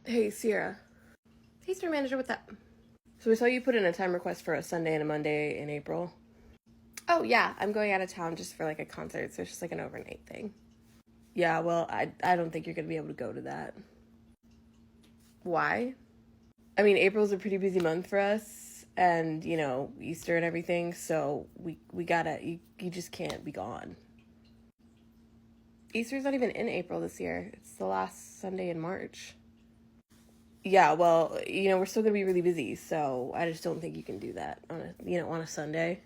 Hey, Sierra. Hey, store manager, what's up? So we saw you put in a time request for a Sunday and a Monday in April. Oh, yeah, I'm going out of town just for like a concert, so it's just like an overnight thing. Yeah, well, I don't think you're going to be able to go to that. Why? I mean, April's a pretty busy month for us, and, Easter and everything, so we gotta, you just can't be gone. Easter's not even in April this year. It's the last Sunday in March. Yeah, well, we're still going to be really busy, so I just don't think you can do that on a Sunday.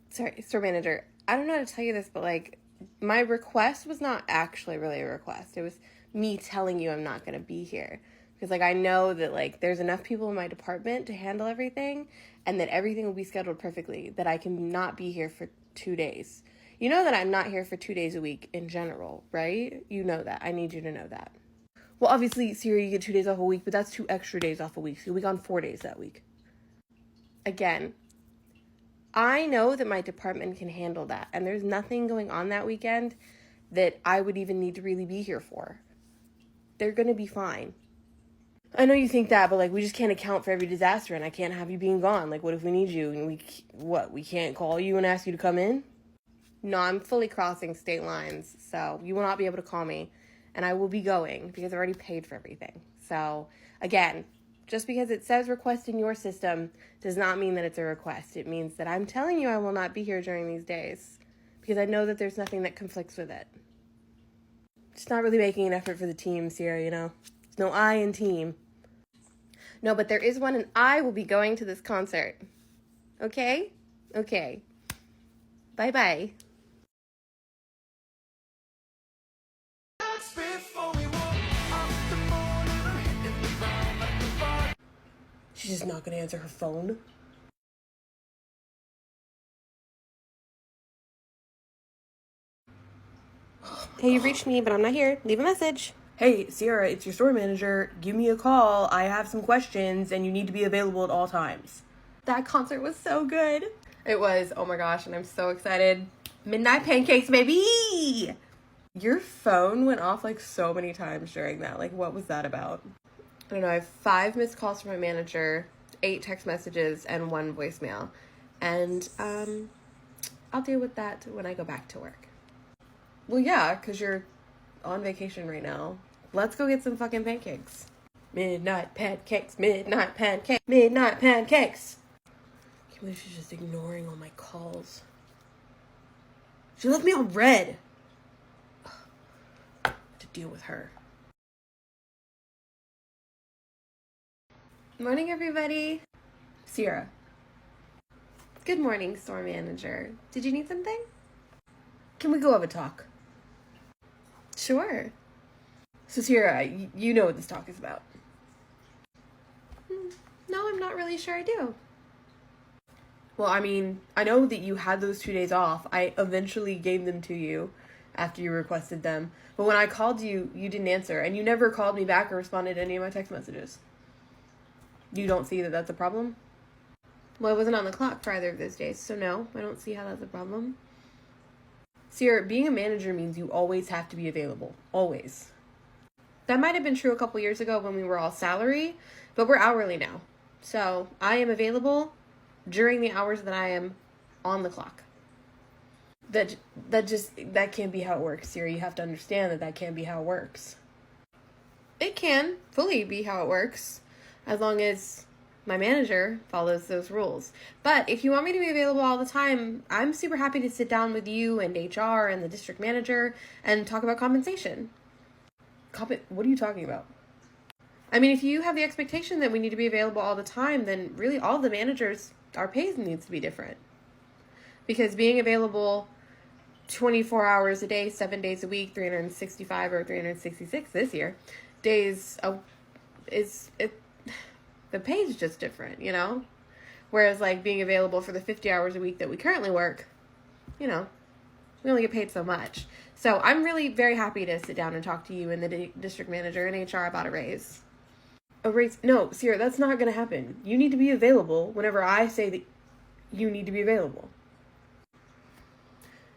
Sorry, store manager, I don't know how to tell you this, but like, my request was not actually really a request. It was me telling you I'm not going to be here. Because, like, I know that, like, there's enough people in my department to handle everything, and that everything will be scheduled perfectly, that I can not be here for 2 days. You know that I'm not here for 2 days a week in general, right? You know that. I need you to know that. Well, obviously, Sierra, you get 2 days off a week, but that's 2 extra days off a week, so you'll be gone 4 days that week. Again, I know that my department can handle that, and there's nothing going on that weekend that I would even need to really be here for. They're going to be fine. I know you think that, but, like, we just can't account for every disaster, and I can't have you being gone. Like, what if we need you, and we can't call you and ask you to come in? No, I'm fully crossing state lines, so you will not be able to call me, and I will be going because I've already paid for everything. So, again, just because it says request in your system does not mean that it's a request. It means that I'm telling you I will not be here during these days because I know that there's nothing that conflicts with it. Just not really making an effort for the team, Sierra, There's no I in team. No, but there is one, and I will be going to this concert. Okay? Okay. Bye-bye. She's just not going to answer her phone. Hey, you reached me, but I'm not here. Leave a message. Hey, Sierra, it's your store manager. Give me a call. I have some questions, and you need to be available at all times. That concert was so good. It was. Oh my gosh, and I'm so excited. Midnight pancakes, baby! Your phone went off like so many times during that. Like, what was that about? I don't know. I have 5 missed calls from my manager, 8 text messages, and 1 voicemail. And I'll deal with that when I go back to work. Well, yeah, because you're on vacation right now. Let's go get some fucking pancakes. Midnight pancakes, midnight pancakes, midnight pancakes. I can't believe she's just ignoring all my calls. She left me on red. To deal with her. Morning, everybody. Sierra. Good morning, store manager. Did you need something? Can we go have a talk? Sure. So, Sierra, you know what this talk is about. No, I'm not really sure I do. Well, I mean, I know that you had those 2 days off. I eventually gave them to you after you requested them. But when I called you, you didn't answer. And you never called me back or responded to any of my text messages. You don't see that that's a problem? Well, I wasn't on the clock for either of those days, so no, I don't see how that's a problem. Sierra, being a manager means you always have to be available. Always. That might have been true a couple years ago when we were all salary, but we're hourly now. So I am available during the hours that I am on the clock. That can't be how it works, Sierra. You have to understand that can't be how it works. It can fully be how it works, as long as my manager follows those rules. But if you want me to be available all the time, I'm super happy to sit down with you and HR and the district manager and talk about compensation. What are you talking about? I mean, if you have the expectation that we need to be available all the time, then really all the managers, our pay needs to be different. Because being available 24 hours a day, 7 days a week, 365 or 366 this year, days, the pay is just different, Whereas, like, being available for the 50 hours a week that we currently work, we only get paid so much. So I'm really very happy to sit down and talk to you and the district manager and HR about a raise. A raise? No, Sierra, that's not going to happen. You need to be available whenever I say that you need to be available.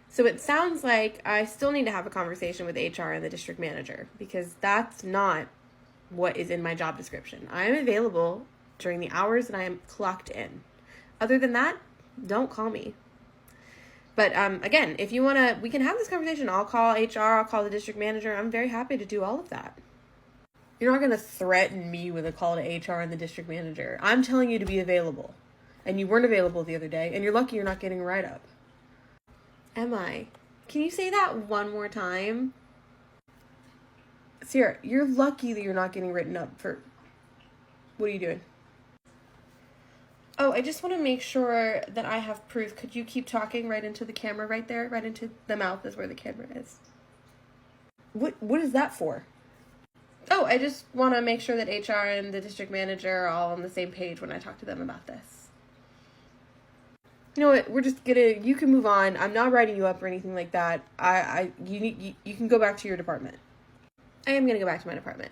So it sounds like I still need to have a conversation with HR and the district manager because that's not what is in my job description. I am available during the hours that I am clocked in. Other than that, don't call me. But again, if you want to, we can have this conversation. I'll call HR, I'll call the district manager. I'm very happy to do all of that. You're not going to threaten me with a call to HR and the district manager. I'm telling you to be available. And you weren't available the other day, and you're lucky you're not getting a write-up. Am I? Can you say that one more time? Sierra, you're lucky that you're not getting written up for... What are you doing? Oh, I just want to make sure that I have proof. Could you keep talking right into the camera right there? Right into the mouth is where the camera is. What is that for? Oh, I just want to make sure that HR and the district manager are all on the same page when I talk to them about this. You know what? We're just gonna... You can move on. I'm not writing you up or anything like that. You can go back to your department. I am gonna go back to my department.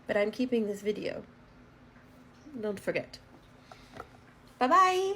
But I'm keeping this video. Don't forget. Bye-bye.